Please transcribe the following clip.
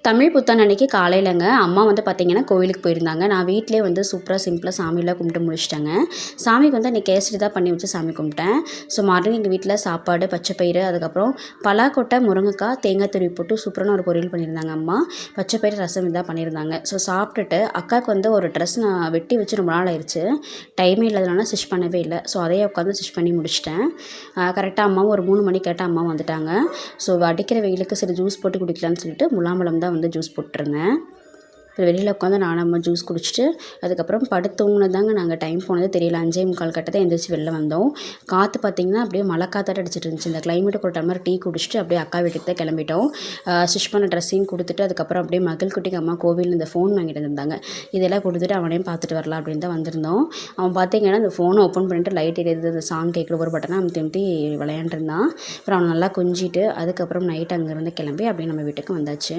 தமிழ் புத்தாண்டு அன்னைக்கு காலையிலங்க அம்மா வந்து பார்த்திங்கன்னா கோவிலுக்கு போயிருந்தாங்க. நான் வீட்டிலே வந்து சூப்பராக சிம்பிளாக சாமியெல்லாம் கும்பிட்டு முடிச்சிட்டேங்க. சாமிக்கு வந்து அன்றைக்கி கேசரி தான் பண்ணி வச்சு சாமி கும்பிட்டேன். ஸோ மார்னிங் எங்கள் வீட்டில் சாப்பாடு, பச்சைப்பயிறு, அதுக்கப்புறம் பலாக்கொட்டை, முருங்கைக்காய், தேங்காய் துருவி போட்டு சூப்பரான ஒரு பொரியல் பண்ணியிருந்தாங்க அம்மா. பச்சைப்பயிறு ரசம் இதான் பண்ணியிருந்தாங்க. ஸோ சாப்பிட்டுட்டு அக்காவுக்கு வந்து ஒரு ட்ரெஸ் நான் வெட்டி வச்சு ரொம்ப நாள் ஆயிடுச்சு. டைமே இல்லாதனால ஸ்டிச் பண்ணவே இல்லை. ஸோ அதையே உட்காந்து ஸ்டிச் பண்ணி முடிச்சிட்டேன். கரெக்டாக அம்மாவும் ஒரு 3 மணி கேட்டால் அம்மா வந்துட்டாங்க. ஸோ அடிக்கிற வெயிலுக்கு சரி ஜூஸ் போட்டு குடிக்கலான்னு சொல்லிட்டு முலாம்பழம் தான் வந்து ஜூஸ் போட்டிருந்தேன். வெளியில் உட்காந்து நானும் அம்மா ஜூஸ் குடிச்சிட்டு அதுக்கப்புறம் படுத்தூங்கினதாங்க. நாங்கள் டைம் போனது தெரியல. 5:45 கட்ட தான் எந்திரிச்சு வெளில வந்தோம். காற்று பார்த்திங்கன்னா அப்படியே மழை காற்றாட்ட அடிச்சிட்டு இருந்துச்சு. இந்த கிளைமேட்டுக்கு ஒரு டம்ளர் டீ குடிச்சிட்டு அப்படியே அக்கா வீட்டுக்கு தான் கிளம்பிட்டோம். ஸ்டிச் பண்ண ட்ரெஸ்ஸையும் கொடுத்துட்டு அதுக்கப்புறம் அப்படியே மகள் குட்டிக்கு அம்மா கோவிலில் இந்த ஃபோன் வாங்கிட்டு வந்திருந்தாங்க. இதெல்லாம் கொடுத்துட்டு அவனையும் பார்த்துட்டு வரலாம் அப்படின்னு தான் வந்திருந்தோம். அவன் பார்த்திங்கன்னா அந்த ஃபோனை ஓப்பன் பண்ணிட்டு லைட் எரியுது, அந்த சாங் கேட்குற ஒரு பட்டனை அமுத்தி விளையாண்டுருந்தான். அப்புறம் அவனை நல்லா கொஞ்சிட்டு அதுக்கப்புறம் நைட் அங்கேருந்து கிளம்பி அப்படியே நம்ம வீட்டுக்கு வந்தாச்சு.